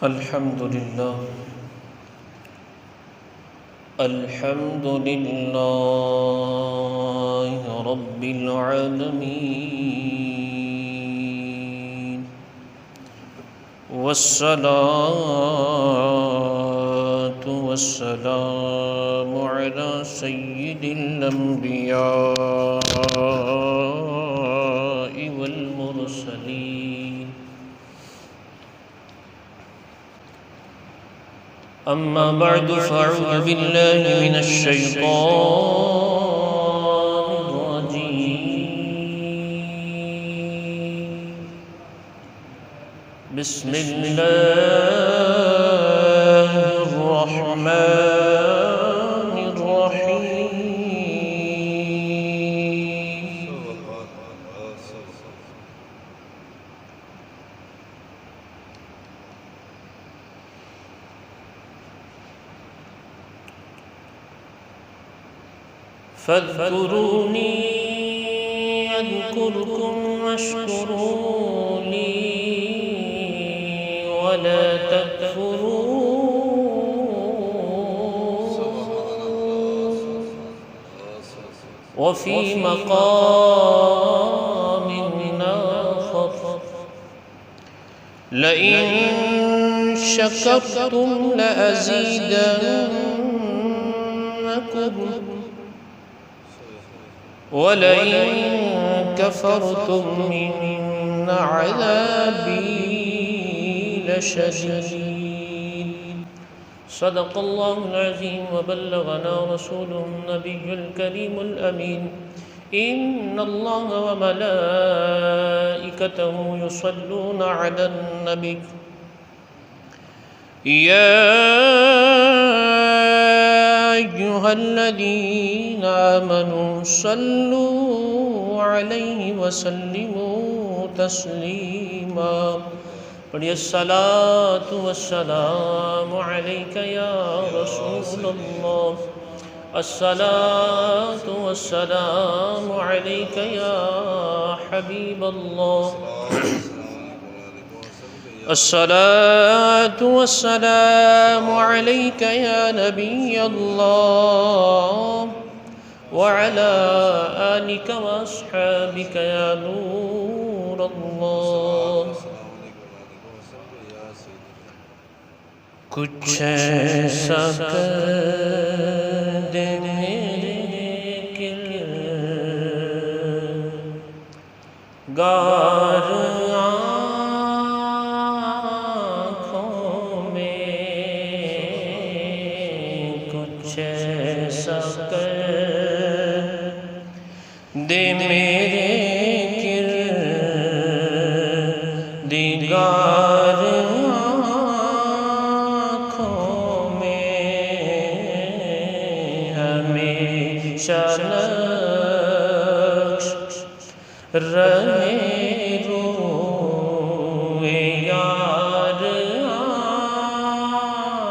الحمد لله رب العالمين، والصلاة والسلام على سيد الأنبياء والمرسلين. أما بعد فأعوذ بالله من الشيطان الرجيم. بسم الله الرحمن الرحيم. فاذكروني أذكركم واشكروا لي ولا تكفرون. وفي مقام آخر لئن شكرتم لأزيدنكم وَلَئِن كَفَرْتُمْ إِنَّ عَذَابِي لَشَدِيدٌ. صدق الله العظيم وبلغنا رسوله النبي الكريم الأمين. إن الله وملائكته يصلون على النبي يا أيها الذين آمنوا صلوا عليه وسلموا تسليما. پڑھیے الصلاة والسلام عليك يا رسول الله، الصلاة والسلام عليك يا حبيب الله، الصلاة والسلام عليك يا نبي الله، وعلى آلك وأصحابك يا نور الله. کچھ ایسا کر دے میرے کردگار آنکھوں میں، کچھ ایسا کر دے میرے کردگار نقش رہے روئے یار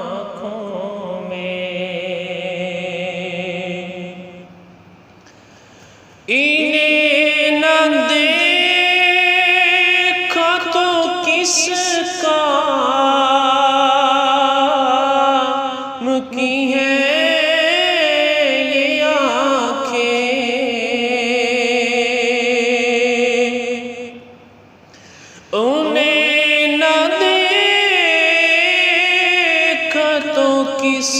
آنکھوں میں. انہیں نہ دیکھا تو کس کام کی ہے کس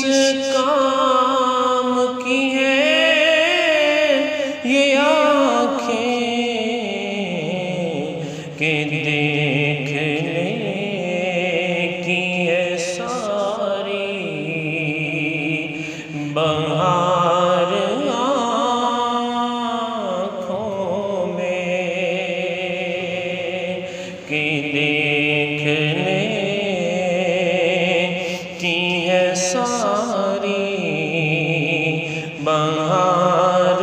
کام کی ہے یہ آنکھیں کہ دیکھنے کی ہے ساری بہار آنکھوں میں، کہ دیکھنے کی ہے ساری بہار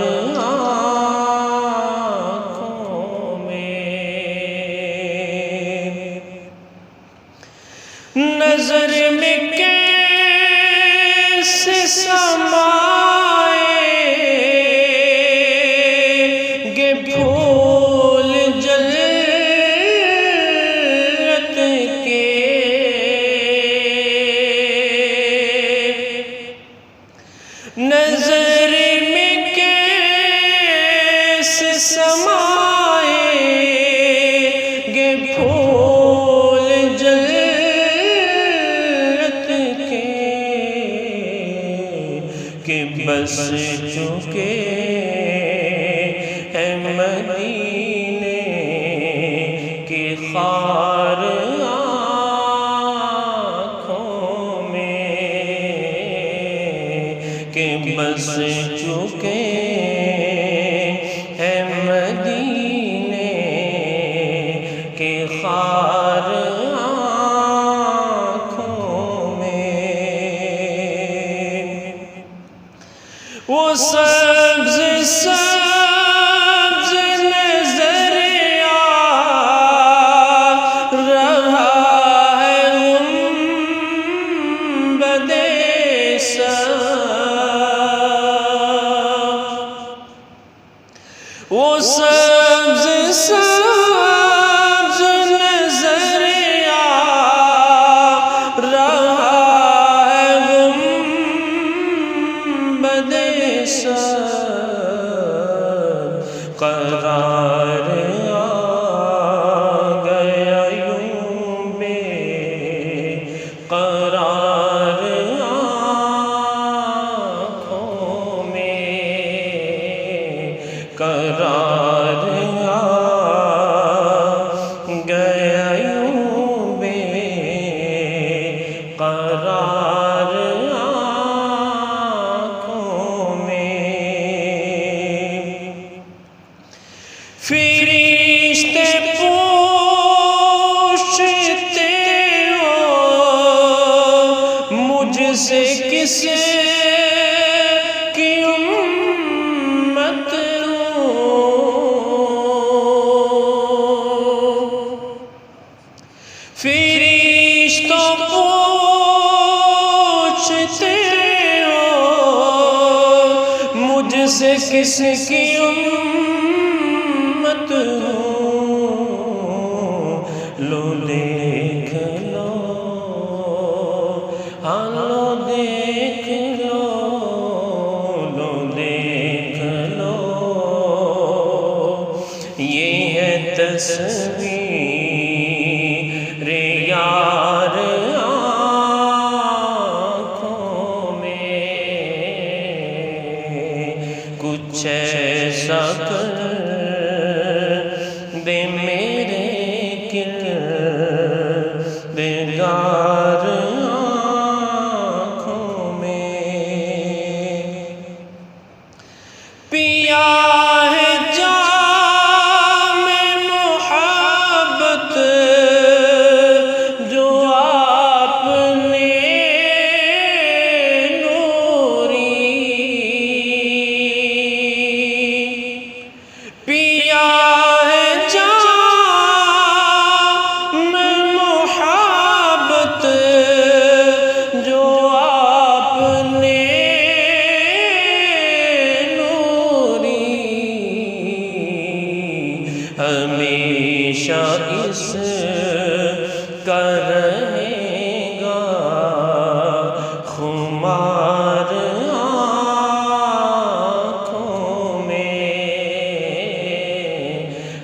آنکھوں میں. نظر میں کیسے سمائیں گے پھول جنت کے بس چکے ہیں مدینے کی خار آنکھوں میں، کہ بس چکے ہیں مدینے کی خار آنکھوں میں۔ وہ سبز سبز نظر آ رہا ہے گنبدِ صف، وہ سبز سبز نظر آ رہا ہے گنبدِ صف، قرار آ گیا یوں بے قرار آنکھوں میں، قرار آ گیا یوں بے قرار آنکھوں میں۔ فرشتے پوچھتے ہو مجھ سے کس کی امت فرشتوں پوچھتے ہو مجھ سے کس کی امت ہوں، لو دیکھ لو، ہاں لو دیکھ لو، لو دیکھ لو، یہ ہے تصویر یار آنکھوں میں، کچھ ایسا کر دے میرے کردگار آنکھوں میں۔ پیا ہے جام محبت جو آپ نے نوری، پیا ہے جام محبت جو آپ نے نوری، ہمیشہ اس کا رہے گا خمار آنکھوں میں،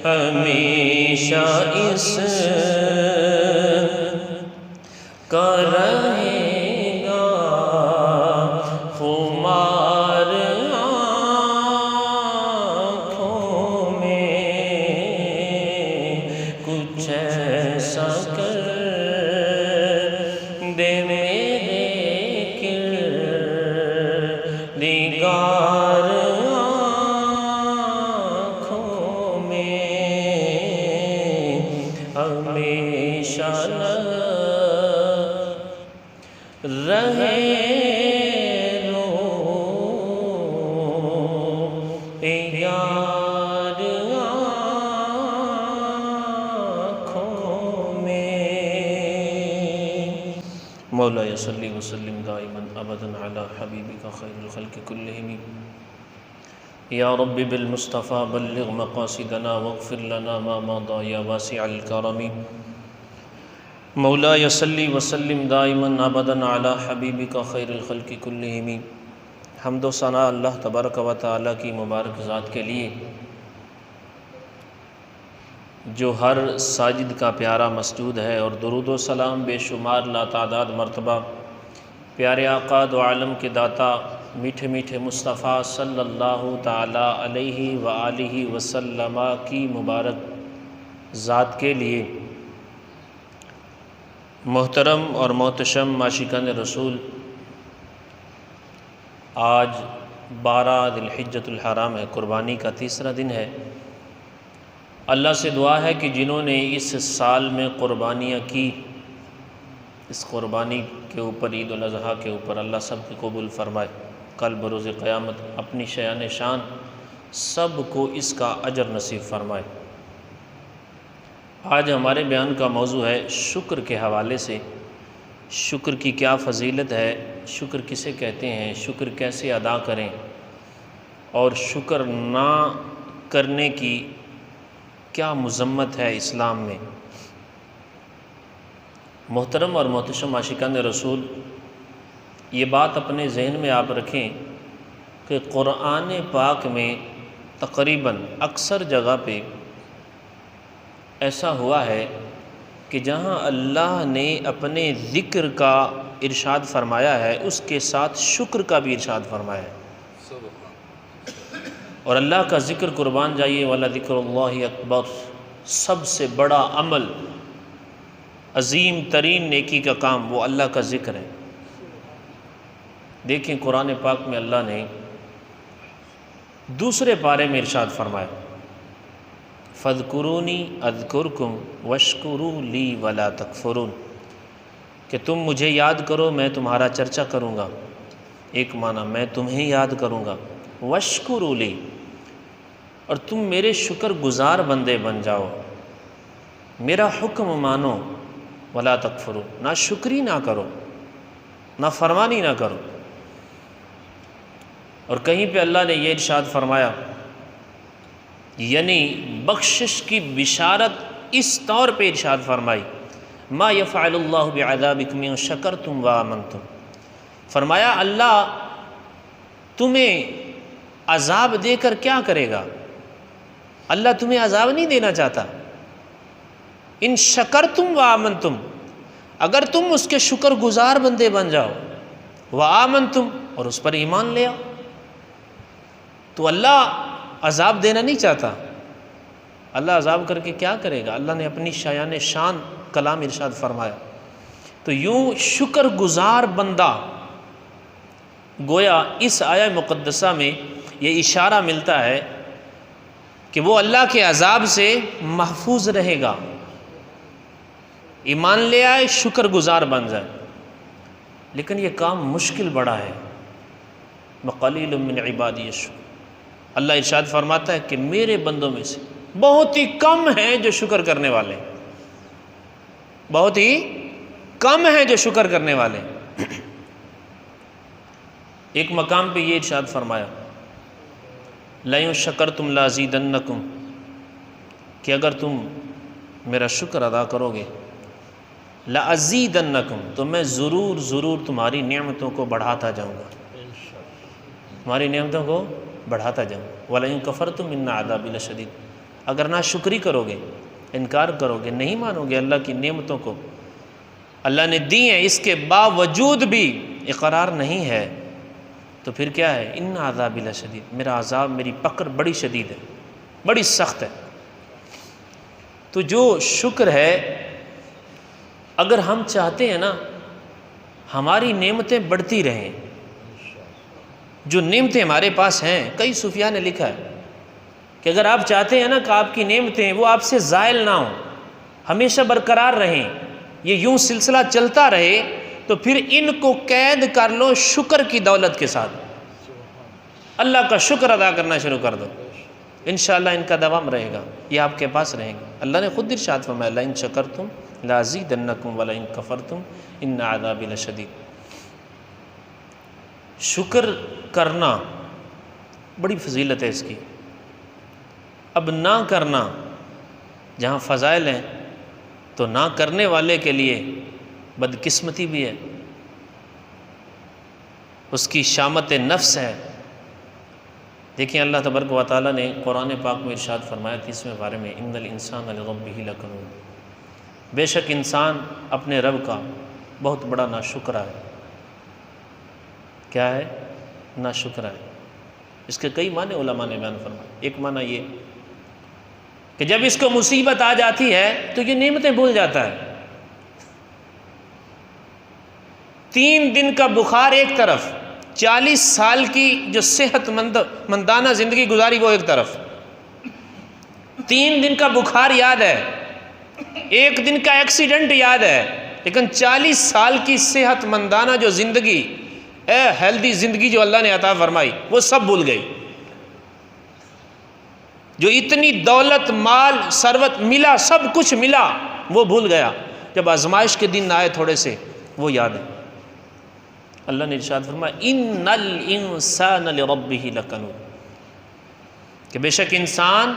ہمیشہ اس کا رہے گا خمار آنکھوں میں، کچھ ایسا کر دے میرے کردگار آنکھوں میں، ہمیشہ رہے روح یار آنکھوں میں۔ مولا صلی وسلم دائما ابدا علی حبیبک خیر الخلق کلہم، یا رب بالمصطفیٰ بلغ مقاصدنا واغفر لنا ما مضى یا واسع الکرم۔ مولا صلی وسلم دائما ابدا علی حبیبک خیر الخلق کلہم۔ حمد و ثنا اللہ تبارک و تعالیٰ کی مبارک ذات کے لیے جو ہر ساجد کا پیارا مسجود ہے، اور درود و سلام بے شمار لاتعداد مرتبہ پیارے آقا دو عالم کے داتا میٹھے میٹھے مصطفیٰ صلی اللہ تعالیٰ علیہ وآلہ وسلم کی مبارک ذات کے لیے محترم اور محتشم عاشقان رسول، آج 12 ذی الحجۃ الحرام ہے، قربانی کا تیسرا دن ہے۔ اللہ سے دعا ہے کہ جنہوں نے اس سال میں قربانیاں کی، اس قربانی کے اوپر، عید الاضحیٰ کے اوپر، اللہ سب کی قبول فرمائے۔ کل بروز قیامت اپنی شیان شان سب کو اس کا اجر نصیب فرمائے۔ آج ہمارے بیان کا موضوع ہے شکر کے حوالے سے، شکر کی کیا فضیلت ہے، شکر کسے کہتے ہیں، شکر کیسے ادا کریں، اور شکر نہ کرنے کی کیا مذمت ہے اسلام میں۔ محترم اور محتشم عاشقان رسول، یہ بات اپنے ذہن میں آپ رکھیں کہ قرآن پاک میں تقریباً اکثر جگہ پہ ایسا ہوا ہے کہ جہاں اللہ نے اپنے ذکر کا ارشاد فرمایا ہے، اس کے ساتھ شکر کا بھی ارشاد فرمایا ہے۔ اور اللہ کا ذکر، قربان جائیے، وَلَذِكْرُ اللَّهِ اکبر، سب سے بڑا عمل، عظیم ترین نیکی کا کام وہ اللہ کا ذکر ہے۔ دیکھیں قرآن پاک میں اللہ نے دوسرے پارے میں ارشاد فرمایا، فَاذْكُرُونِي أَذْكُرْكُمْ وَاشْكُرُوا لِي وَلَا تَكْفُرُونَ، کہ تم مجھے یاد کرو، میں تمہارا چرچا کروں گا۔ ایک معنی میں تمہیں یاد کروں گا، وَاشْكُرُوا لِي، اور تم میرے شکر گزار بندے بن جاؤ، میرا حکم مانو، وَلَا تَكْفُرُونَ، نہ شکری نہ کرو، نہ فرمانی نہ کرو۔ اور کہیں پہ اللہ نے یہ ارشاد فرمایا، یعنی بخشش کی بشارت اس طور پہ ارشاد فرمائی، ما یفعل اللہ بعذابکم ان شکرتم وآمنتم، فرمایا اللہ تمہیں عذاب دے کر کیا کرے گا؟ اللہ تمہیں عذاب نہیں دینا چاہتا۔ ان شکرتم وآمنتم، اگر تم اس کے شکر گزار بندے بن جاؤ، وآمنتم، اور اس پر ایمان لے آؤ، تو اللہ عذاب دینا نہیں چاہتا۔ اللہ عذاب کر کے کیا کرے گا؟ اللہ نے اپنی شایان شان کلام ارشاد فرمایا۔ تو یوں شکر گزار بندہ، گویا اس آیہ مقدسہ میں یہ اشارہ ملتا ہے کہ وہ اللہ کے عذاب سے محفوظ رہے گا، ایمان لے آئے، شکر گزار بن جائے۔ لیکن یہ کام مشکل بڑا ہے، وَقَلِيلٌ مِّنْ عِبَادِيَ الشُّكُورُ، اللہ ارشاد فرماتا ہے کہ میرے بندوں میں سے بہت ہی کم ہیں جو شکر کرنے والے ہیں، بہت ہی کم ہیں جو شکر کرنے والے ہیں۔ ایک مقام پہ یہ ارشاد فرمایا، لَئِن شَكَرْتُمْ لَأَزِيدَنَّكُمْ، کہ اگر تم میرا شکر ادا کرو گے، لَأَزِيدَنَّكُمْ، تو میں ضرور تمہاری نعمتوں کو بڑھاتا جاؤں گا، تمہاری نعمتوں کو بڑھاتا جاؤں گا۔ وَلَئِن كَفَرْتُمْ إِنَّ عَذَابِي لَشَدِيدٌ، اگر نہ شکری کرو گے، انکار کرو گے، نہیں مانو گے اللہ کی نعمتوں کو، اللہ نے دی ہیں، اس کے باوجود بھی اقرار نہیں ہے، تو پھر کیا ہے؟ ان عذابی لشدید، میرا عذاب، میری پکڑ بڑی شدید ہے، بڑی سخت ہے۔ تو جو شکر ہے، اگر ہم چاہتے ہیں نا ہماری نعمتیں بڑھتی رہیں، جو نعمتیں ہمارے پاس ہیں، کئی صوفیاء نے لکھا ہے کہ اگر آپ چاہتے ہیں نا کہ آپ کی نعمتیں وہ آپ سے زائل نہ ہوں، ہمیشہ برقرار رہیں، یہ یوں سلسلہ چلتا رہے، تو پھر ان کو قید کر لو شکر کی دولت کے ساتھ، اللہ کا شکر ادا کرنا شروع کر دو، انشاءاللہ ان کا دوام رہے گا، یہ آپ کے پاس رہیں گے۔ اللہ نے خود ارشاد فرمایا، لَئِن شَكَرْتُمْ لَأَزِيدَنَّكُمْ وَلَئِن كَفَرْتُمْ إِنَّ عَذَابِي لَشَدِيدٌ۔ شکر کرنا بڑی فضیلت ہے اس کی۔ اب نہ کرنا، جہاں فضائل ہیں تو نہ کرنے والے کے لیے بدقسمتی بھی ہے، اس کی شامت نفس ہے۔ دیکھیں اللہ تبارک و تعالیٰ نے قرآن پاک میں ارشاد فرمایا 30ویں پارے میں، ان الانسان لربہ لکنود، بے شک انسان اپنے رب کا بہت بڑا ناشکرا ہے۔ کیا ہے؟ ناشکرا ہے۔ اس کے کئی معنی علماء نے بیان فرمائے۔ ایک معنی یہ کہ جب اس کو مصیبت آ جاتی ہے تو یہ نعمتیں بھول جاتا ہے۔ 3 دن کا بخار ایک طرف، 40 سال کی جو صحت مندانہ زندگی گزاری وہ ایک طرف، 3 دن کا بخار یاد ہے، 1 دن کا ایکسیڈنٹ یاد ہے، لیکن 40 سال کی صحت مندانہ جو زندگی، ہیلدی زندگی جو اللہ نے عطا فرمائی وہ سب بھول گئی۔ جو اتنی دولت، مال، ثروت ملا، سب کچھ ملا، وہ بھول گیا۔ جب آزمائش کے دن آئے تھوڑے سے، وہ یاد ہے۔ اللہ نے ارشاد فرمایا ان الانسان لربہ لکنود، کہ بے شک انسان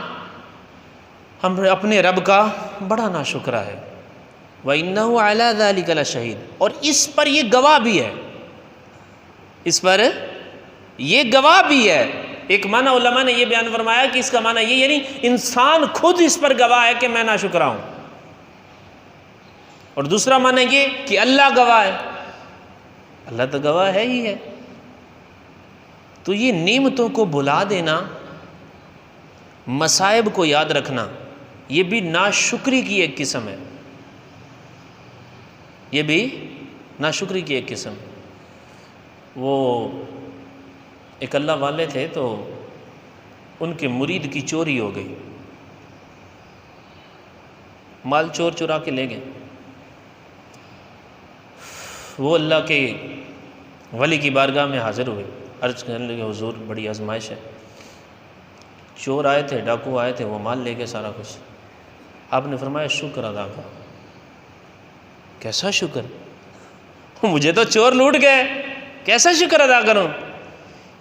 ہم اپنے رب کا بڑا ناشکرا ہے۔ وَإِنَّهُ عَلَى ذَلِكَ لَشَهِيدٌ، اور اس پر یہ گواہ بھی ہے، اس پر یہ گواہ بھی ہے۔ ایک معنی علماء نے یہ بیان فرمایا کہ اس کا معنی یہ یعنی انسان خود اس پر گواہ ہے کہ میں ناشکرا ہوں، اور دوسرا معنی یہ کہ اللہ گواہ ہے۔ اللہ تو گواہ ہے ہی ہے۔ تو یہ نعمتوں کو بھلا دینا، مصائب کو یاد رکھنا، یہ بھی ناشکری کی ایک قسم ہے، یہ بھی ناشکری کی ایک قسم ہے۔ وہ ایک اللہ والے تھے، تو ان کے مرید کی چوری ہو گئی، مال چور چرا کے لے گئے۔ وہ اللہ کے ولی کی بارگاہ میں حاضر ہوئے، عرض کرنے لگے حضور بڑی آزمائش ہے، چور آئے تھے، ڈاکو آئے تھے، وہ مال لے گئے سارا کچھ۔ آپ نے فرمایا شکر ادا کرو۔ کیسا شکر؟ مجھے تو چور لوٹ گئے، کیسا شکر ادا کروں؟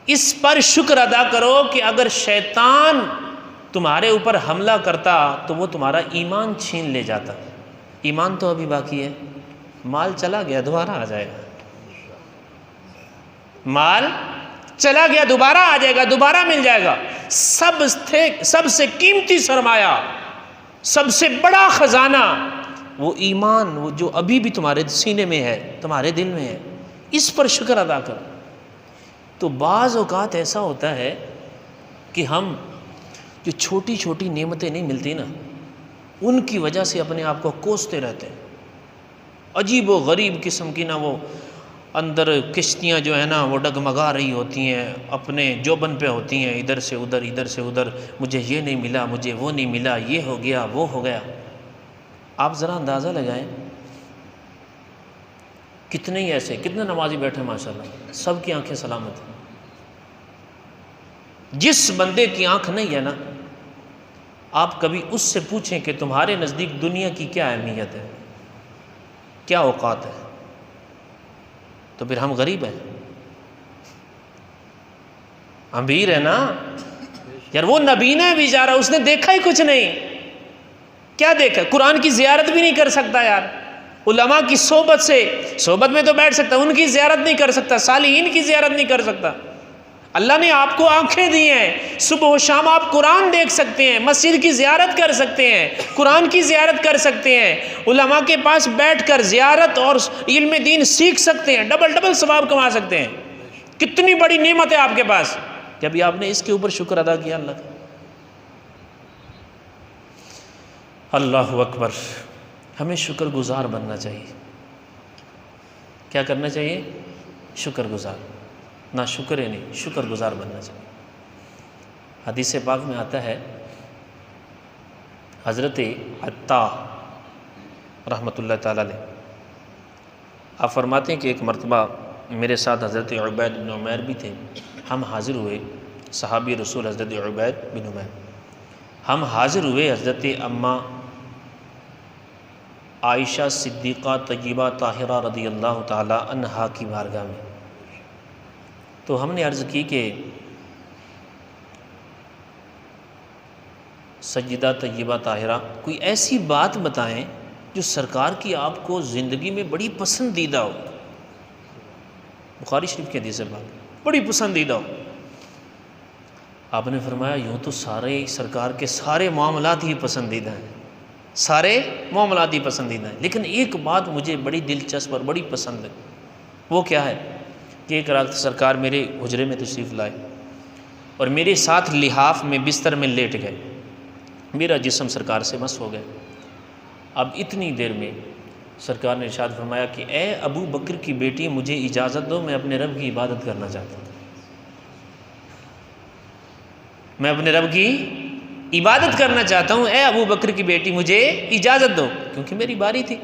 اس پر شکر ادا کرو کہ اگر شیطان تمہارے اوپر حملہ کرتا تو وہ تمہارا ایمان چھین لے جاتا۔ ایمان تو ابھی باقی ہے، مال چلا گیا دوبارہ آ جائے گا، مال چلا گیا دوبارہ آ جائے گا، دوبارہ مل جائے گا۔ سب سے قیمتی سرمایہ، سب سے بڑا خزانہ وہ ایمان، وہ جو ابھی بھی تمہارے سینے میں ہے، تمہارے دل میں ہے، اس پر شکر ادا کرو۔ تو بعض اوقات ایسا ہوتا ہے کہ ہم جو چھوٹی چھوٹی نعمتیں نہیں ملتی نا، ان کی وجہ سے اپنے آپ کو کوستے رہتے ہیں، عجیب و غریب قسم کی، نہ وہ اندر کشتیاں جو ہیں نا وہ ڈگمگا رہی ہوتی ہیں، اپنے جوبن پہ ہوتی ہیں، ادھر سے ادھر ادھر سے ادھر، مجھے یہ نہیں ملا، مجھے وہ نہیں ملا، یہ ہو گیا وہ ہو گیا۔ آپ ذرا اندازہ لگائیں کتنے ہی ایسے، کتنے نمازی بیٹھے ماشاءاللہ، سب کی آنکھیں سلامت ہیں۔ جس بندے کی آنکھ نہیں ہے نا، آپ کبھی اس سے پوچھیں کہ تمہارے نزدیک دنیا کی کیا اہمیت ہے، کیا اوقات ہے، تو پھر ہم غریب ہیں، امیر ہے نا یار۔ وہ نبینا ہے بیچارہ، اس نے دیکھا ہی کچھ نہیں، کیا دیکھا؟ قرآن کی زیارت بھی نہیں کر سکتا یار، علماء کی صحبت میں تو بیٹھ سکتا، ان کی زیارت نہیں کر سکتا، صالحین کی زیارت نہیں کر سکتا۔ اللہ نے آپ کو آنکھیں دی ہیں، صبح و شام آپ قرآن دیکھ سکتے ہیں، مسجد کی زیارت کر سکتے ہیں، قرآن کی زیارت کر سکتے ہیں، علماء کے پاس بیٹھ کر زیارت اور علم دین سیکھ سکتے ہیں، ڈبل ثواب کما سکتے ہیں۔ کتنی بڑی نعمت ہے آپ کے پاس کہ ابھی آپ نے اس کے اوپر شکر ادا کیا اللہ کا۔ اللہ اکبر۔ ہمیں شکر گزار بننا چاہیے۔ کیا کرنا چاہیے؟ شکر گزار، نہ شکر ہے نہیں، شکر گزار بننا چاہیے۔ حدیث پاک میں آتا ہے، حضرت عطا رحمۃ اللہ تعالی علیہ آپ فرماتے ہیں کہ ایک مرتبہ میرے ساتھ حضرت عبید بن عمیر بھی تھے، ہم حاضر ہوئے، صحابی رسول حضرت عبید بن عمیر، ہم حاضر ہوئے حضرت اماں عائشہ صدیقہ طیبہ طاہرہ رضی اللہ تعالی عنہا کی بارگاہ میں۔ تو ہم نے عرض کی کہ سیدہ طیبہ طاہرہ کوئی ایسی بات بتائیں جو سرکار کی آپ کو زندگی میں بڑی پسندیدہ ہو، بخاری شریف کی حدیث ہے، بات بڑی پسندیدہ ہو۔ آپ نے فرمایا یوں تو سارے سرکار کے سارے معاملات ہی پسندیدہ ہیں، سارے معاملات ہی پسندیدہ ہیں، لیکن ایک بات مجھے بڑی دلچسپ اور بڑی پسند ہے۔ وہ کیا ہے؟ کہ ایک رات سرکار میرے حجرے میں تشریف لائے اور میرے ساتھ لحاف میں بستر میں لیٹ گئے، میرا جسم سرکار سے مس ہو گئے۔ اب اتنی دیر میں سرکار نے ارشاد فرمایا کہ اے ابو بکر کی بیٹی، مجھے اجازت دو، میں اپنے رب کی عبادت کرنا چاہتا ہوں، میں اپنے رب کی عبادت کرنا چاہتا ہوں، اے ابو بکر کی بیٹی مجھے اجازت دو، کیونکہ میری باری تھی۔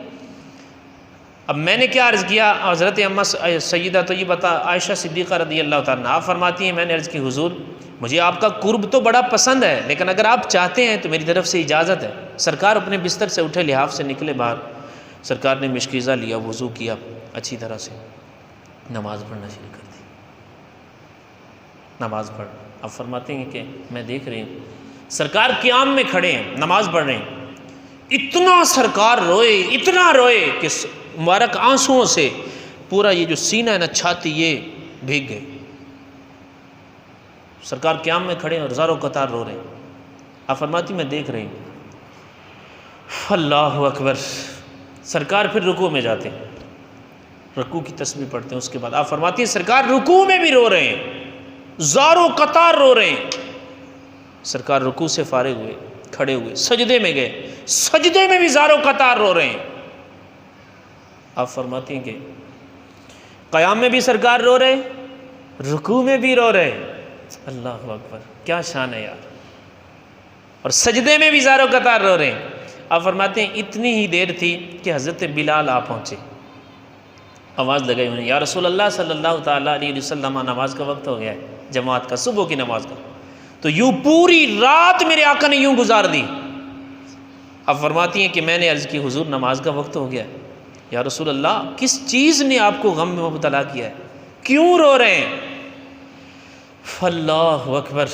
اب میں نے کیا عرض کیا؟ حضرت اماں سیدہ طیبہ عائشہ صدیقہ رضی اللہ تعالیٰ عنہا آپ فرماتی ہیں میں نے عرض کی حضور مجھے آپ کا قرب تو بڑا پسند ہے، لیکن اگر آپ چاہتے ہیں تو میری طرف سے اجازت ہے۔ سرکار اپنے بستر سے اٹھے، لحاف سے نکلے باہر، سرکار نے مشکیزہ لیا، وضو کیا، اچھی طرح سے نماز پڑھنا شروع کر دی، نماز پڑھ۔ اب فرماتے ہیں کہ میں دیکھ رہی ہوں سرکار قیام میں کھڑے ہیں، نماز پڑھ رہے ہیں، اتنا سرکار روئے، اتنا روئے کہ مبارک آنسوؤں سے پورا یہ جو سینہ ہے نا، چھاتی، یہ بھیگ گئے۔ سرکار قیام میں کھڑے ہیں اور زاروں قطار رو رہے ہیں۔ آپ فرماتی میں دیکھ رہی ہوں، اللہ اکبر۔ سرکار پھر رکوع میں جاتے ہیں، رکوع کی تسبیح پڑھتے ہیں، اس کے بعد آپ فرماتی ہیں سرکار رکوع میں بھی رو رہے ہیں، زاروں قطار رو رہے ہیں۔ سرکار رکوع سے فارغ ہوئے، کھڑے ہوئے، سجدے میں گئے، سجدے میں بھی زاروں قطار رو رہے ہیں۔ آپ فرماتی ہیں کہ قیام میں بھی سرکار رو رہے، رکوع میں بھی رو رہے، اللہ اکبر، کیا شان ہے یار، اور سجدے میں بھی زاروں قطار رو رہے ہیں۔ آپ فرماتے ہیں اتنی ہی دیر تھی کہ حضرت بلال آ پہنچے، آواز لگائی انہیں، یا رسول اللہ صلی اللہ تعالیٰ علیہ وسلم، نماز کا وقت ہو گیا ہے، جماعت کا، صبح کی نماز کا۔ تو یوں پوری رات میرے آقا نے یوں گزار دی۔ اب فرماتی ہیں کہ میں نے عرض کی حضور نماز کا وقت ہو گیا ہے، یا رسول اللہ کس چیز نے آپ کو غم میں مبتلا کیا ہے، کیوں رو رہے ہیں؟ اللہ اکبر،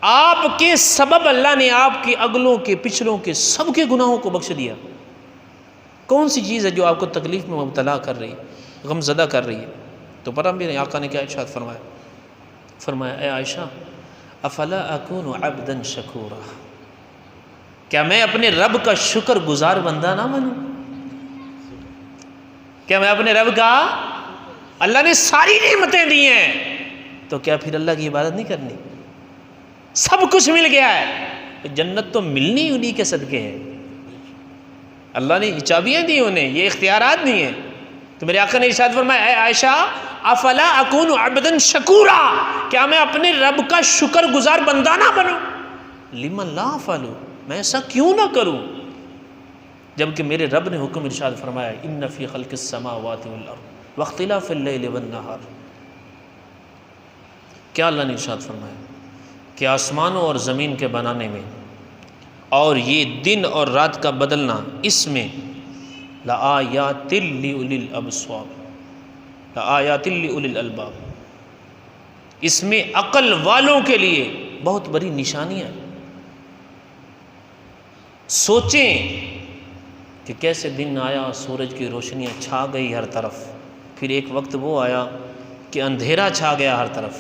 آپ کے سبب اللہ نے آپ کے اگلوں کے پچھلوں کے سب کے گناہوں کو بخش دیا۔ کون سی چیز ہے جو آپ کو تکلیف میں مبتلا کر رہی ہے، غم زدہ کر رہی ہے؟ تو پتہ میرے آقا نے کیا ارشاد فرمایا؟ فرمایا اے عائشہ افلا اکون عبدا شکورا، کیا میں اپنے رب کا شکر گزار بندہ نہ بنوں؟ کیا میں اپنے رب کا، اللہ نے ساری نعمتیں دی ہیں، تو کیا پھر اللہ کی عبادت نہیں کرنی؟ سب کچھ مل گیا ہے، جنت تو ملنی انہی کے صدقے ہے، اللہ نے یہ چابیاں دی انہیں، یہ اختیارات دی ہیں۔ تو میرے آقا نے ارشاد فرمایا اے عائشہ افلا اکون عبدا شکورا، کیا میں اپنے رب کا شکر گزار بندہ نہ بنوں؟ لمن لا افعل، میں ایسا کیوں نہ کروں؟ جبکہ میرے رب نے حکم ارشاد فرمایا ان فی خلق السماوات والارض واختلاف اللیل والنہار، کیا اللہ نے ارشاد فرمایا کہ آسمانوں اور زمین کے بنانے میں اور یہ دن اور رات کا بدلنا، اس میں لآیات لأولی الابصار، لآیات لأولی الالباب، اس میں عقل والوں کے لیے بہت بڑی نشانیاں ہیں۔ سوچیں کہ کیسے دن آیا، سورج کی روشنیاں چھا گئی ہر طرف، پھر ایک وقت وہ آیا کہ اندھیرا چھا گیا ہر طرف،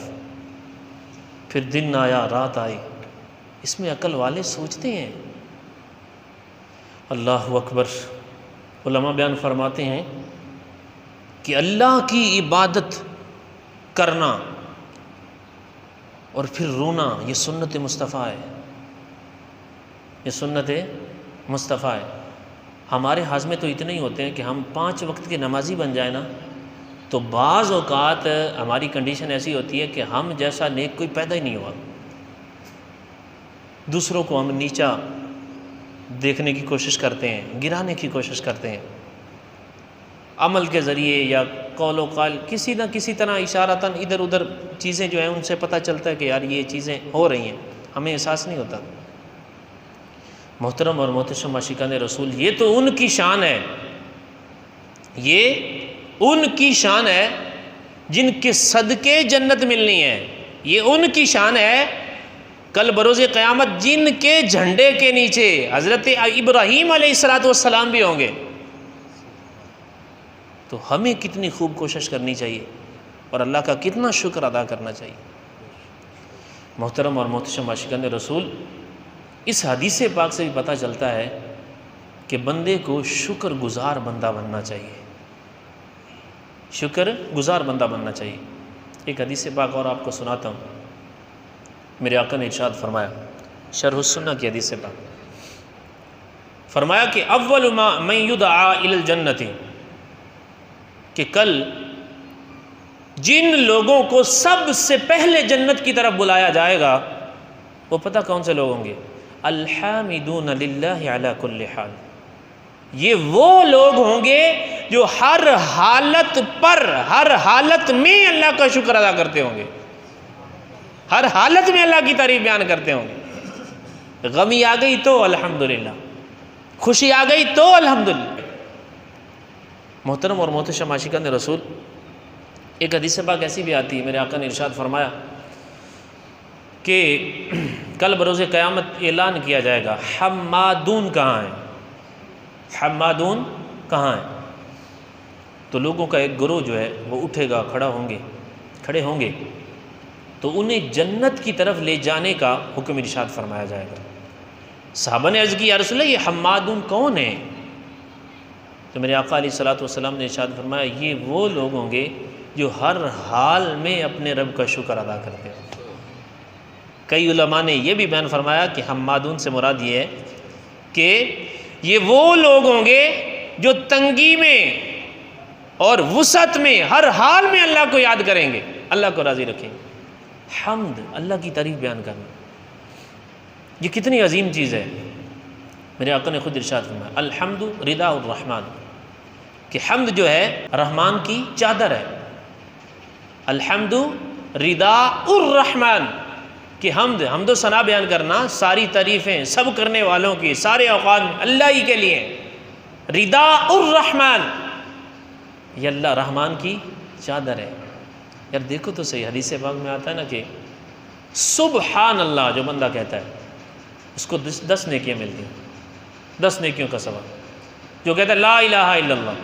پھر دن آیا، رات آئی، اس میں عقل والے سوچتے ہیں۔ اللہ اکبر۔ علماء بیان فرماتے ہیں کہ اللہ کی عبادت کرنا اور پھر رونا یہ سنت مصطفیٰ ہے، یہ سنت مصطفیٰ ہے۔ ہمارے ہاضمے تو اتنے ہی ہوتے ہیں کہ ہم 5 وقت کے نمازی بن جائیں نا، تو بعض اوقات ہماری کنڈیشن ایسی ہوتی ہے کہ ہم جیسا نیک کوئی پیدا ہی نہیں ہوا، دوسروں کو ہم نیچا دیکھنے کی کوشش کرتے ہیں، گرانے کی کوشش کرتے ہیں، عمل کے ذریعے یا قول و قال کسی نہ کسی طرح اشارتاً ادھر ادھر چیزیں جو ہیں ان سے پتہ چلتا ہے کہ یار یہ چیزیں ہو رہی ہیں، ہمیں احساس نہیں ہوتا۔ محترم اور محتشم عاشقان رسول، یہ تو ان کی شان ہے، یہ ان کی شان ہے جن کے صدقے جنت ملنی ہے، یہ ان کی شان ہے کل بروز قیامت جن کے جھنڈے کے نیچے حضرت ابراہیم علیہ السلام بھی ہوں گے۔ تو ہمیں کتنی خوب کوشش کرنی چاہیے اور اللہ کا کتنا شکر ادا کرنا چاہیے۔ محترم اور محتشم عاشقان رسول، اس حدیث پاک سے بھی پتہ چلتا ہے کہ بندے کو شکر گزار بندہ بننا چاہیے۔ شکر گزار بندہ بننا چاہیے۔ ایک حدیث پاک اور آپ کو سناتا ہوں۔ میرے آقا نے ارشاد فرمایا، شرح السنہ کی حدیث پاک، فرمایا کہ اول ما من یدعا الی الجنت، کہ کل جن لوگوں کو سب سے پہلے جنت کی طرف بلایا جائے گا وہ پتہ کون سے لوگ ہوں گے؟ الحامدون للہ علی کل حال، یہ وہ لوگ ہوں گے جو ہر حالت پر، ہر حالت میں اللہ کا شکر ادا کرتے ہوں گے، ہر حالت میں اللہ کی تعریف بیان کرتے ہوں گے۔ غمی آ گئی تو الحمدللہ، خوشی آ گئی تو الحمدللہ۔ محترم اور محتشم عاشقان رسول، ایک حدیث پاک ایسی بھی آتی ہے، میرے آقا نے ارشاد فرمایا کہ کل بروز قیامت اعلان کیا جائے گا، حمادون کہاں ہیں؟ حمادون کہاں ہیں؟ تو لوگوں کا ایک گروہ جو ہے وہ اٹھے گا، کھڑے ہوں گے، تو انہیں جنت کی طرف لے جانے کا حکم ارشاد فرمایا جائے گا۔ صحابہ نے عرض کی، یا رسول اللہ یہ حمادون کون ہیں؟ تو میرے آقا علیہ الصلوۃ والسلام نے ارشاد فرمایا، یہ وہ لوگ ہوں گے جو ہر حال میں اپنے رب کا شکر ادا کرتے ہیں۔ کئی علماء نے یہ بھی بیان فرمایا کہ حمادون سے مراد یہ ہے کہ یہ وہ لوگ ہوں گے جو تنگی میں اور وسعت میں ہر حال میں اللہ کو یاد کریں گے، اللہ کو راضی رکھیں گے۔ حمد، اللہ کی تعریف بیان کرنا، یہ کتنی عظیم چیز ہے۔ میرے آقا نے خود ارشاد فرمایا، الحمد رداء الرحمن، کہ حمد جو ہے رحمان کی چادر ہے۔ الحمد رداء الرحمن، کہ حمد و ثنا بیان کرنا، ساری تعریفیں سب کرنے والوں کی سارے اوقات میں اللہ ہی کے لیے۔ رداء الرحمن، یہ اللہ رحمان کی چادر ہے۔ یار دیکھو تو صحیح، حدیث پاک میں آتا ہے نا کہ سبحان اللہ جو بندہ کہتا ہے اس کو 10 نیکیاں ملتی ہیں، 10 نیکیوں کا ثواب۔ جو کہتا ہے لا الہ الا اللہ،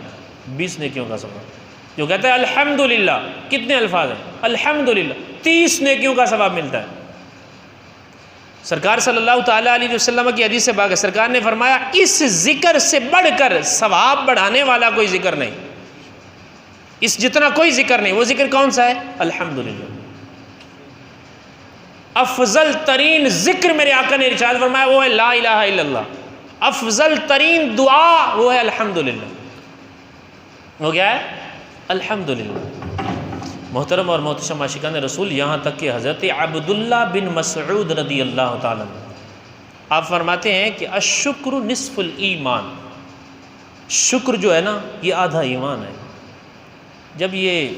20 نیکیوں کا ثواب۔ جو کہتا ہے الحمدللہ، کتنے الفاظ ہیں؟ الحمدللہ، 30 نیکیوں کا ثواب ملتا ہے۔ سرکار صلی اللہ تعالیٰ علیہ وسلم کی حدیث سے پاک ہے، سرکار نے فرمایا اس ذکر سے بڑھ کر ثواب بڑھانے والا کوئی ذکر نہیں، اس جتنا کوئی ذکر نہیں۔ وہ ذکر کون سا ہے؟ الحمدللہ۔ افضل ترین ذکر میرے آقا نے ارشاد فرمایا وہ ہے لا الہ الا اللہ۔ افضل ترین دعا وہ ہے الحمدللہ۔ وہ کیا ہے؟ الحمدللہ۔ محترم اور محتشم عاشقان رسول، یہاں تک کہ حضرت عبداللہ بن مسعود رضی اللہ تعالیٰ آپ فرماتے ہیں کہ الشکر نصف الایمان، شکر جو ہے نا یہ آدھا ایمان ہے۔ جب یہ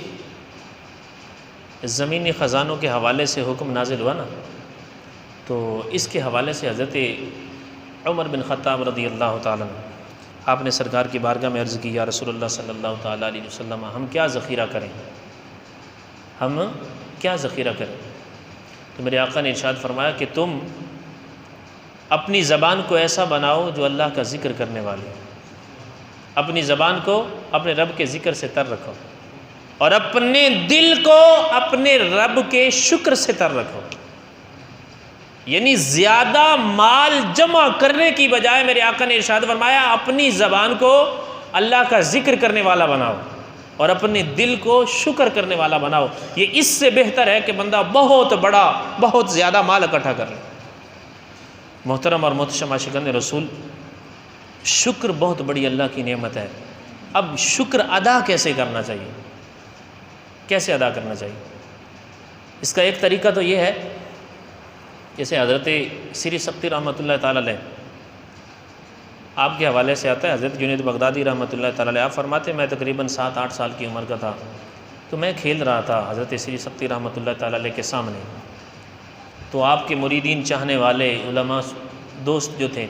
زمینی خزانوں کے حوالے سے حکم نازل ہوا نا تو اس کے حوالے سے حضرت عمر بن خطاب رضی اللہ تعالیٰ آپ نے سرکار کی بارگاہ میں عرض کی، یا رسول اللہ صلی اللہ تعالیٰ علیہ وسلم ہم کیا ذخیرہ کریں، ہم کیا ذخیرہ کریں؟ تو میرے آقا نے ارشاد فرمایا کہ تم اپنی زبان کو ایسا بناؤ جو اللہ کا ذکر کرنے والی، اپنی زبان کو اپنے رب کے ذکر سے تر رکھو، اور اپنے دل کو اپنے رب کے شکر سے تر رکھو۔ یعنی زیادہ مال جمع کرنے کی بجائے میرے آقا نے ارشاد فرمایا اپنی زبان کو اللہ کا ذکر کرنے والا بناؤ اور اپنے دل کو شکر کرنے والا بناؤ۔ یہ اس سے بہتر ہے کہ بندہ بہت بڑا بہت زیادہ مال اکٹھا کر لے۔ محترم اور محتشم عاشقان رسول، شکر بہت بڑی اللہ کی نعمت ہے۔ اب شکر ادا کیسے کرنا چاہیے، کیسے ادا کرنا چاہیے؟ اس کا ایک طریقہ تو یہ ہے، جیسے حضرت سری سبتی رحمۃ اللہ تعالیٰ علیہ آپ کے حوالے سے آتا ہے، حضرت جنید بغدادی رحمۃ اللہ تعالیٰ علیہ آپ فرماتے ہیں میں تقریباً 7-8 سال کی عمر کا تھا تو میں کھیل رہا تھا حضرت سری سبتی رحمۃ اللہ تعالیٰ علیہ کے سامنے، تو آپ کے مریدین چاہنے والے علماء دوست جو تھے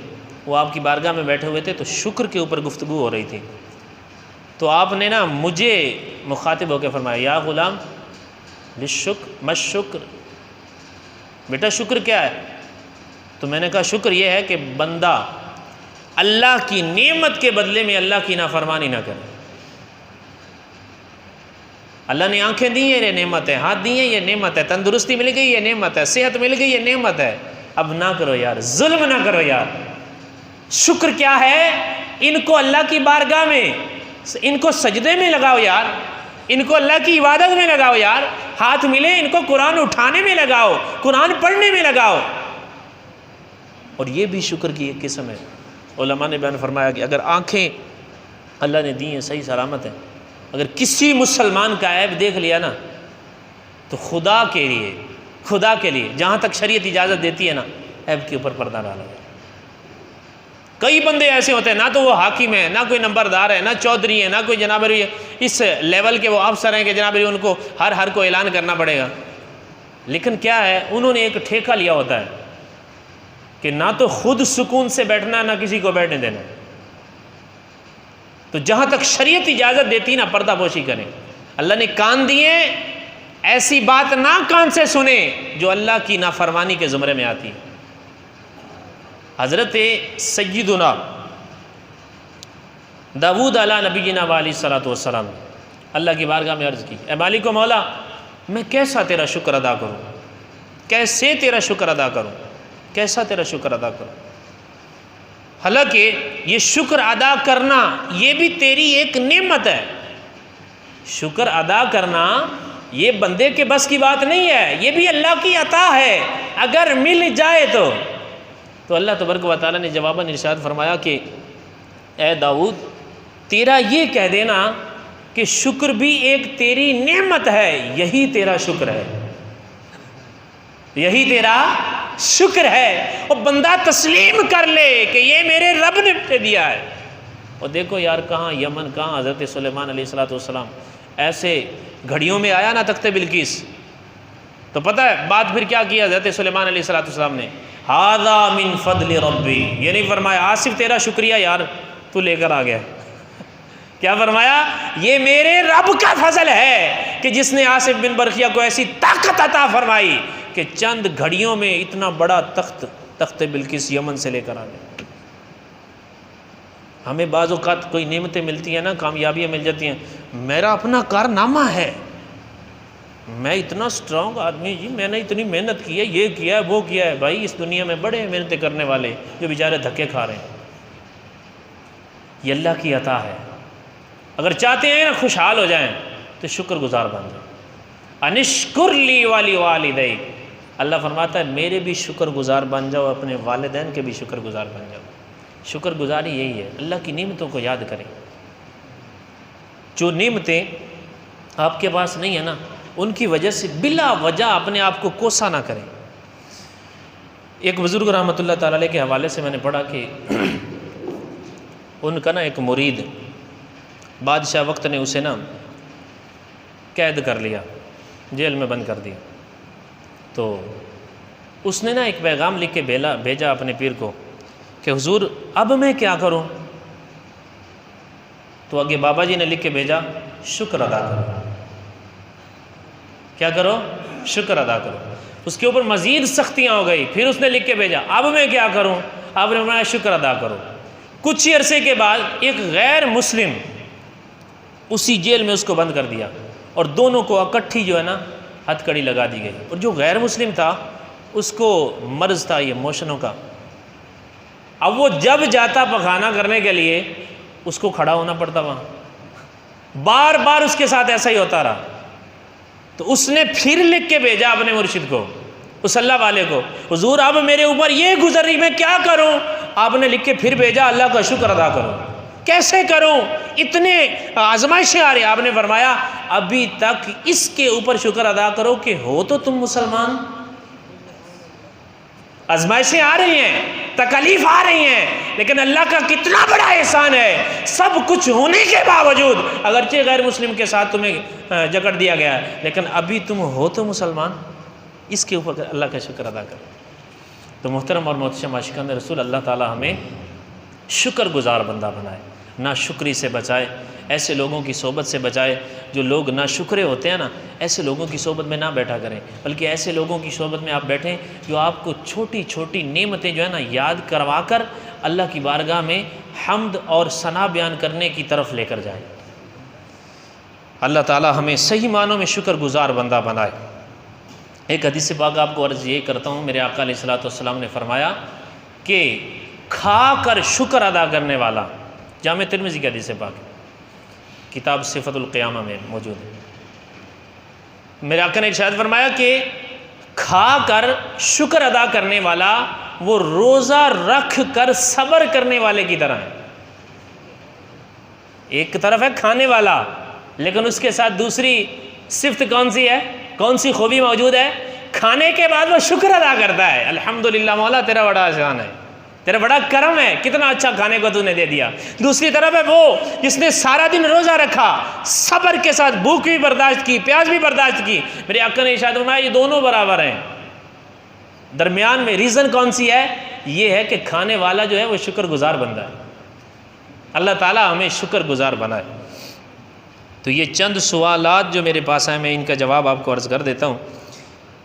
وہ آپ کی بارگاہ میں بیٹھے ہوئے تھے، تو شکر کے اوپر گفتگو ہو رہی تھی۔ تو آپ نے نا مجھے مخاطب ہو کے فرمایا، یا غلام للشکر مشکر، بیٹا شکر کیا ہے؟ تو میں نے کہا شکر یہ ہے کہ بندہ اللہ کی نعمت کے بدلے میں اللہ کی نافرمانی نہ کرے۔ اللہ نے آنکھیں دی ہیں، یہ نعمت ہے، ہاتھ دی ہیں، یہ نعمت ہے، تندرستی مل گئی، یہ نعمت ہے، صحت مل گئی، یہ نعمت ہے، اب نہ کرو یار، ظلم نہ کرو یار۔ شکر کیا ہے؟ ان کو اللہ کی بارگاہ میں ان کو سجدے میں لگاؤ یار، ان کو اللہ کی عبادت میں لگاؤ یار، ہاتھ ملے ان کو قرآن اٹھانے میں لگاؤ، قرآن پڑھنے میں لگاؤ۔ اور یہ بھی شکر کی ایک قسم ہے۔ علماء نے بیان فرمایا کہ اگر آنکھیں اللہ نے دی ہیں صحیح سلامت ہیں، اگر کسی مسلمان کا عیب دیکھ لیا نا تو خدا کے لیے جہاں تک شریعت اجازت دیتی ہے نا، عیب کے اوپر پردہ ڈالا جائے۔ کئی بندے ایسے ہوتے ہیں، نہ تو وہ حاکم ہے، نہ کوئی نمبردار ہے، نہ چودھری ہے، نہ کوئی جناب اس لیول کے وہ افسر ہیں کہ جناب ان کو ہر کو اعلان کرنا پڑے گا، لیکن کیا ہے انہوں نے ایک ٹھیکہ لیا ہوتا ہے کہ نہ تو خود سکون سے بیٹھنا، نہ کسی کو بیٹھنے دینا۔ تو جہاں تک شریعت اجازت دیتی نا پردہ پوشی کریں۔ اللہ نے کان دیے، ایسی بات نہ کان سے سنیں جو اللہ کی نافرمانی کے زمرے میں آتی ہے۔ حضرت سیدنا داؤد علیہ نبینا علیہ الصلوۃ والسلام اللہ کی بارگاہ میں عرض کی، اے مالک و مولا، میں کیسا تیرا شکر ادا کروں، کیسے تیرا شکر ادا کروں، کیسا تیرا شکر ادا کروں؟ حالانکہ یہ شکر ادا کرنا یہ بھی تیری ایک نعمت ہے۔ شکر ادا کرنا یہ بندے کے بس کی بات نہیں ہے، یہ بھی اللہ کی عطا ہے، اگر مل جائے تو اللہ تبارک و تعالیٰ نے جواباً ارشاد فرمایا کہ اے داؤد، تیرا یہ کہہ دینا کہ شکر بھی ایک تیری نعمت ہے، یہی تیرا شکر ہے، یہی تیرا شکر ہے۔ اور بندہ تسلیم کر لے کہ یہ میرے رب نے مجھے دیا ہے۔ اور دیکھو یار کہاں یمن، کہاں حضرت سلیمان علیہ السلام ایسے گھڑیوں میں آیا نا تخت بلقیس، تو پتہ ہے بات پھر کیا کیا حضرت سلیمان علیہ السلام نے؟ ھذا من فضل ربی، یہ نہیں فرمایا آصف تیرا شکریہ یار تو لے کر آ گیا، کیا فرمایا؟ یہ میرے رب کا فضل ہے کہ جس نے آصف بن برقیہ کو ایسی طاقت عطا فرمائی کہ چند گھڑیوں میں اتنا بڑا تخت بلقیس یمن سے لے کر آ گیا۔ ہمیں بعض اوقات کوئی نعمتیں ملتی ہیں نا، کامیابیاں مل جاتی ہیں، میرا اپنا کارنامہ ہے، میں اتنا سٹرونگ آدمی جی، میں نے اتنی محنت کی ہے، یہ کیا ہے وہ کیا ہے۔ بھائی اس دنیا میں بڑے محنتیں کرنے والے جو بیچارے دھکے کھا رہے ہیں، یہ اللہ کی عطا ہے۔ اگر چاہتے ہیں نا خوشحال ہو جائیں تو شکر گزار بن جائیں۔ انشکر لی والی والدیک، اللہ فرماتا ہے میرے بھی شکر گزار بن جاؤ، اپنے والدین کے بھی شکر گزار بن جاؤ۔ شکر گزاری یہی ہے، اللہ کی نعمتوں کو یاد کریں۔ جو نعمتیں آپ کے پاس نہیں ہیں نا، ان کی وجہ سے بلا وجہ اپنے آپ کو کوسا نہ کریں۔ ایک بزرگ رحمۃ اللہ تعالی علیہ کے حوالے سے میں نے پڑھا کہ ان کا نا ایک مرید بادشاہ وقت نے اسے نا قید کر لیا، جیل میں بند کر دیا۔ تو اس نے نا ایک پیغام لکھ کے بھیجا اپنے پیر کو کہ حضور اب میں کیا کروں؟ تو آگے بابا جی نے لکھ کے بھیجا شکر ادا کرو۔ کیا کرو؟ شکر ادا کرو۔ اس کے اوپر مزید سختیاں ہو گئی، پھر اس نے لکھ کے بھیجا اب میں کیا کروں؟ اب نے فرمایا شکر ادا کرو۔ کچھ ہی عرصے کے بعد ایک غیر مسلم اسی جیل میں اس کو بند کر دیا، اور دونوں کو اکٹھی جو ہے نا ہتھ کڑی لگا دی گئی۔ اور جو غیر مسلم تھا اس کو مرض تھا یہ موشنوں کا، اب وہ جب جاتا پخانہ کرنے کے لیے اس کو کھڑا ہونا پڑتا وہاں، بار بار اس کے ساتھ ایسا ہی ہوتا رہا۔ تو اس نے پھر لکھ کے بھیجا اپنے مرشد کو، اس اللہ والے کو، حضور اب میرے اوپر یہ گزر رہی، میں کیا کروں؟ آپ نے لکھ کے پھر بھیجا اللہ کا شکر ادا کرو۔ کیسے کروں؟ اتنے آزمائشیں آ رہی۔ آپ نے فرمایا ابھی تک اس کے اوپر شکر ادا کرو کہ ہو تو تم مسلمان۔ آزمائشیں آ رہی ہیں، تکلیف آ رہی ہیں، لیکن اللہ کا کتنا بڑا احسان ہے، سب کچھ ہونے کے باوجود اگرچہ غیر مسلم کے ساتھ تمہیں جکڑ دیا گیا ہے، لیکن ابھی تم ہو تو مسلمان، اس کے اوپر اللہ کا شکر ادا کرو۔ تو محترم اور محتشم عاشقان رسول، اللہ تعالی ہمیں شکر گزار بندہ بنائے، نا شکری سے بچائے، ایسے لوگوں کی صحبت سے بچائے جو لوگ نا شکرے ہوتے ہیں نا، ایسے لوگوں کی صحبت میں نہ بیٹھا کریں، بلکہ ایسے لوگوں کی صحبت میں آپ بیٹھیں جو آپ کو چھوٹی چھوٹی نعمتیں جو ہے نا یاد کروا کر اللہ کی بارگاہ میں حمد اور ثنا بیان کرنے کی طرف لے کر جائیں۔ اللہ تعالی ہمیں صحیح معنوں میں شکر گزار بندہ بنائے۔ ایک حدیث پاک آپ کو عرض یہ کرتا ہوں، میرے آقا علیہ الصلوۃ والسلام نے فرمایا کہ کھا کر شکر ادا کرنے والا، جامع ترمذی کی حدیث پاک کہ کتاب صفت القیامہ میں موجود ہے۔ میرے آقا نے ارشاد فرمایا کہ کھا کر شکر ادا کرنے والا وہ روزہ رکھ کر صبر کرنے والے کی طرح ہے۔ ایک طرف ہے کھانے والا، لیکن اس کے ساتھ دوسری صفت کون سی ہے، کون سی خوبی موجود ہے؟ کھانے کے بعد وہ شکر ادا کرتا ہے، الحمدللہ مولا تیرا بڑا احسان ہے، تیرا بڑا کرم ہے، کتنا اچھا کھانے کو تو نے دے دیا۔ دوسری طرف ہے وہ جس نے سارا دن روزہ رکھا، صبر کے ساتھ بھوک بھی برداشت کی، پیاس بھی برداشت کی۔ میرے آقا نے ارشاد فرمایا یہ دونوں برابر ہیں، درمیان میں ریزن کون سی ہے؟ یہ ہے کہ کھانے والا جو ہے وہ شکر گزار بندہ ہے۔ اللہ تعالیٰ ہمیں شکر گزار بنائے۔ تو یہ چند سوالات جو میرے پاس ہیں، میں ان کا جواب آپ کو عرض کر دیتا ہوں۔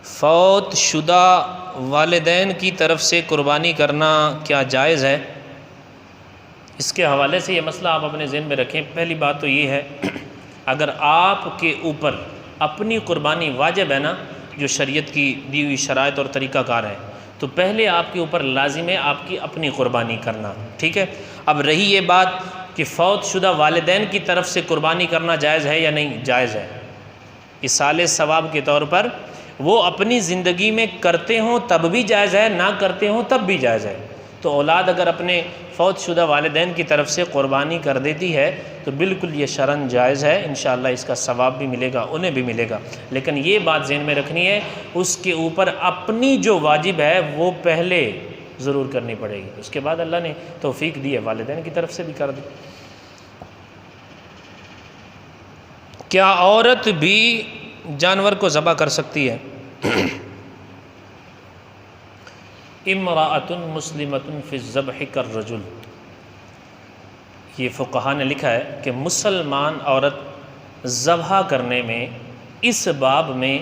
فوت شدہ والدین کی طرف سے قربانی کرنا کیا جائز ہے؟ اس کے حوالے سے یہ مسئلہ آپ اپنے ذہن میں رکھیں۔ پہلی بات تو یہ ہے، اگر آپ کے اوپر اپنی قربانی واجب ہے نا، جو شریعت کی دی ہوئی شرائط اور طریقہ کار ہے، تو پہلے آپ کے اوپر لازم ہے آپ کی اپنی قربانی کرنا، ٹھیک ہے؟ اب رہی یہ بات کہ فوت شدہ والدین کی طرف سے قربانی کرنا جائز ہے یا نہیں، جائز ہے۔ اصالِ ثواب کے طور پر وہ اپنی زندگی میں کرتے ہوں تب بھی جائز ہے، نہ کرتے ہوں تب بھی جائز ہے۔ تو اولاد اگر اپنے فوت شدہ والدین کی طرف سے قربانی کر دیتی ہے تو بالکل یہ شرعاً جائز ہے، انشاءاللہ اس کا ثواب بھی ملے گا، انہیں بھی ملے گا۔ لیکن یہ بات ذہن میں رکھنی ہے، اس کے اوپر اپنی جو واجب ہے وہ پہلے ضرور کرنی پڑے گی، اس کے بعد اللہ نے توفیق دی ہے والدین کی طرف سے بھی کر دی۔ کیا عورت بھی جانور کو ذبح کر سکتی ہے؟ امرأۃ مسلمۃ فی الذبح کالرجل، یہ فقہا نے لکھا ہے کہ مسلمان عورت ذبح کرنے میں، اس باب میں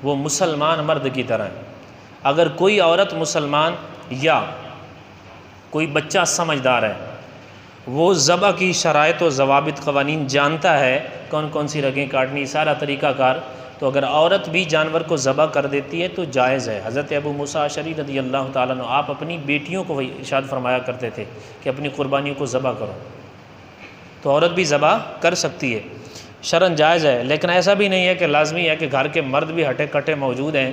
وہ مسلمان مرد کی طرح ہے۔ اگر کوئی عورت مسلمان یا کوئی بچہ سمجھدار ہے، وہ ذبح کی شرائط و ضوابط قوانین جانتا ہے، کون کون سی رگیں کاٹنی، سارا طریقہ کار، تو اگر عورت بھی جانور کو ذبح کر دیتی ہے تو جائز ہے۔ حضرت ابو موسیٰ اشعری رضی اللہ تعالیٰ عنہ، آپ اپنی بیٹیوں کو ارشاد فرمایا کرتے تھے کہ اپنی قربانیوں کو ذبح کرو، تو عورت بھی ذبح کر سکتی ہے، شرعاً جائز ہے۔ لیکن ایسا بھی نہیں ہے کہ لازمی ہے کہ گھر کے مرد بھی ہٹے کٹے موجود ہیں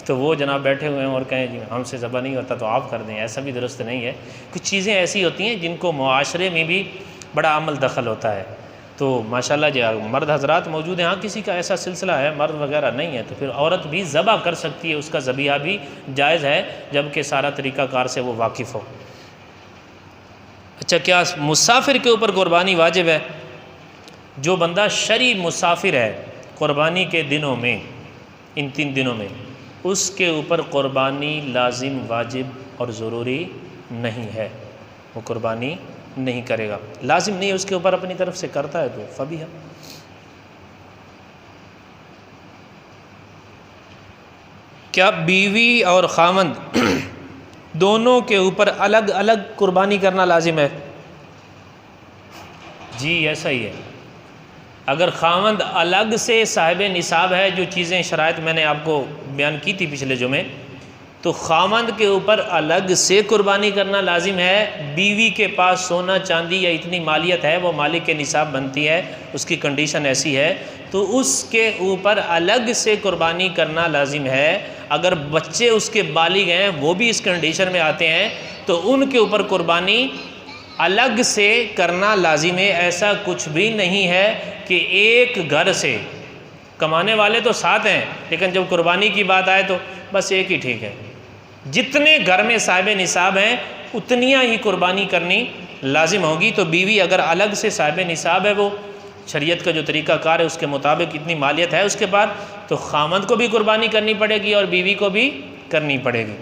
تو وہ جناب بیٹھے ہوئے ہیں اور کہیں جی ہم سے ذبح نہیں ہوتا تو آپ کر دیں، ایسا بھی درست نہیں ہے۔ کچھ چیزیں ایسی ہوتی ہیں جن کو معاشرے میں بھی بڑا عمل دخل ہوتا ہے، تو ماشاءاللہ جی مرد حضرات موجود ہیں، ہاں کسی کا ایسا سلسلہ ہے مرد وغیرہ نہیں ہے تو پھر عورت بھی ذبح کر سکتی ہے، اس کا ذبیحہ بھی جائز ہے جبکہ سارا طریقہ کار سے وہ واقف ہو۔ اچھا، کیا مسافر کے اوپر قربانی واجب ہے؟ جو بندہ شرعی مسافر ہے قربانی کے دنوں میں، ان 3 دنوں میں، اس کے اوپر قربانی لازم، واجب اور ضروری نہیں ہے، وہ قربانی نہیں کرے گا، لازم نہیں ہے اس کے اوپر، اپنی طرف سے کرتا ہے تو فبیہ۔ کیا بیوی اور خاوند دونوں کے اوپر الگ الگ قربانی کرنا لازم ہے؟ جی ایسا ہی ہے۔ اگر خاوند الگ سے صاحب نصاب ہے، جو چیزیں شرائط میں نے آپ کو بیان کی تھی پچھلے جمعے، تو خاوند کے اوپر الگ سے قربانی کرنا لازم ہے۔ بیوی کے پاس سونا چاندی یا اتنی مالیت ہے، وہ مالک کے نصاب بنتی ہے، اس کی کنڈیشن ایسی ہے، تو اس کے اوپر الگ سے قربانی کرنا لازم ہے۔ اگر بچے اس کے بالغ ہیں، وہ بھی اس کنڈیشن میں آتے ہیں، تو ان کے اوپر قربانی الگ سے کرنا لازم ہے۔ ایسا کچھ بھی نہیں ہے کہ ایک گھر سے کمانے والے تو ساتھ ہیں، لیکن جب قربانی کی بات آئے تو بس ایک ہی ٹھیک ہے۔ جتنے گھر میں صاحب نصاب ہیں اتنیاں ہی قربانی کرنی لازم ہوگی۔ تو بیوی اگر الگ سے صاحب نصاب ہے، وہ شریعت کا جو طریقہ کار ہے اس کے مطابق اتنی مالیت ہے اس کے بعد، تو خامند کو بھی قربانی کرنی پڑے گی اور بیوی کو بھی کرنی پڑے گی۔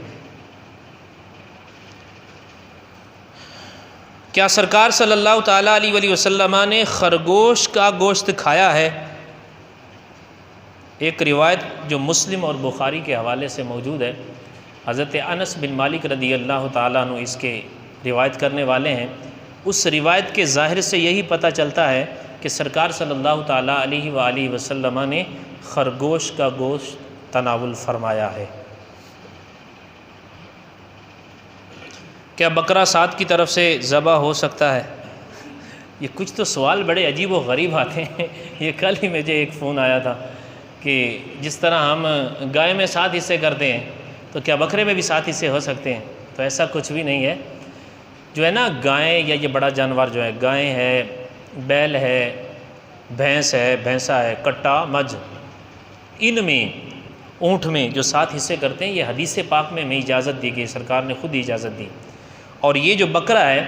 کیا سرکار صلی اللہ تعالیٰ علیہ وآلہ وسلم نے خرگوش کا گوشت کھایا ہے؟ ایک روایت جو مسلم اور بخاری کے حوالے سے موجود ہے، حضرت انس بن مالک رضی اللہ تعالیٰ عنہ اس کے روایت کرنے والے ہیں۔ اس روایت کے ظاہر سے یہی پتہ چلتا ہے کہ سرکار صلی اللہ تعالیٰ علیہ وآلہ وسلم نے خرگوش کا گوشت تناول فرمایا ہے۔ کیا بقرہ سعد کی طرف سے ذبح ہو سکتا ہے؟ یہ کچھ تو سوال بڑے عجیب و غریب آتے ہیں۔ یہ کل ہی مجھے ایک فون آیا تھا کہ جس طرح ہم گائے میں 7 حصے کرتے ہیں تو کیا بکرے میں بھی 7 حصے ہو سکتے ہیں؟ تو ایسا کچھ بھی نہیں ہے۔ جو ہے نا گائے یا یہ بڑا جانور جو ہے، گائے ہے، بیل ہے، بھینس ہے، بھینسا ہے، کٹا، مجھ، ان میں اونٹ میں جو 7 حصے کرتے ہیں یہ حدیث پاک میں ہمیں اجازت دی گئی، سرکار نے خود ہی اجازت دی۔ اور یہ جو بکرا ہے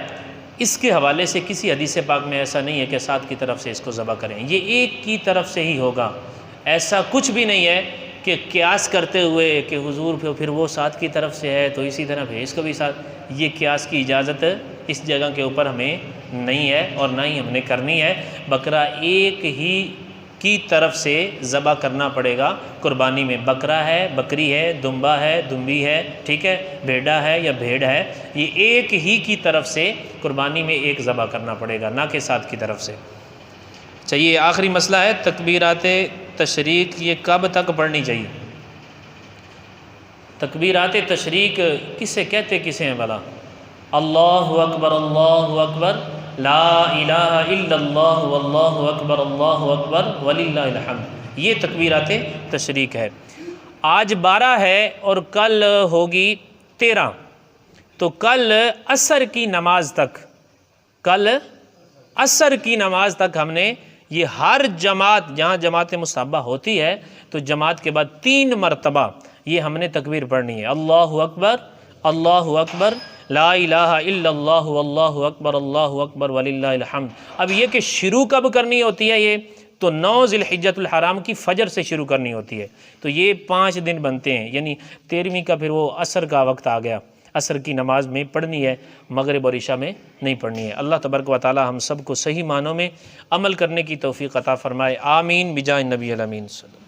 اس کے حوالے سے کسی حدیث پاک میں ایسا نہیں ہے کہ 7 کی طرف سے اس کو ذبح کریں، یہ ایک کی طرف سے ہی ہوگا۔ ایسا کچھ بھی نہیں ہے کہ قیاس کرتے ہوئے کہ حضور پھر وہ 7 کی طرف سے ہے تو اسی طرح بھینس کو بھی 7، یہ قیاس کی اجازت اس جگہ کے اوپر ہمیں نہیں ہے اور نہ ہی ہم نے کرنی ہے۔ بکرا ایک ہی کی طرف سے ذبح کرنا پڑے گا قربانی میں۔ بکرا ہے، بکری ہے، دمبا ہے، دمبی ہے، ٹھیک ہے، بھیڑا ہے یا بھیڑ ہے، یہ ایک ہی کی طرف سے قربانی میں ایک ذبح کرنا پڑے گا، نہ کہ 7 کی طرف سے۔ چاہیے آخری مسئلہ ہے تکبیرات تشریق، یہ کب تک پڑھنی چاہیے؟ تکبیرات تشریق کسے کہتے کسے ہیں بھلا؟ اللہ اکبر، اللہ اکبر، لا الہ الا اللہ، واللہ اکبر وللہ الحمد، یہ تکبیرات تشریق ہے۔ آج 12 ہے اور کل ہوگی 13، تو کل عصر کی نماز تک، کل عصر کی نماز تک ہم نے یہ ہر جماعت، جہاں جماعت مصحبہ ہوتی ہے تو جماعت کے بعد 3 مرتبہ یہ ہم نے تکبیر پڑھنی ہے، اللہ اکبر، لا الہ الا اللہ، واللہ اکبر وللہ الحمد۔ اب یہ کہ شروع کب کرنی ہوتی ہے، یہ تو 9 ذی الحجۃ الحرام کی فجر سے شروع کرنی ہوتی ہے، تو یہ 5 دن بنتے ہیں، یعنی 13ویں کا پھر وہ عصر کا وقت آ گیا، عصر کی نماز میں پڑھنی ہے، مغرب اور عشاء میں نہیں پڑھنی ہے۔ اللہ تبارک و تعالی ہم سب کو صحیح معنوں میں عمل کرنے کی توفیق عطا فرمائے، آمین بجاہ النبی الامین صلی اللہ۔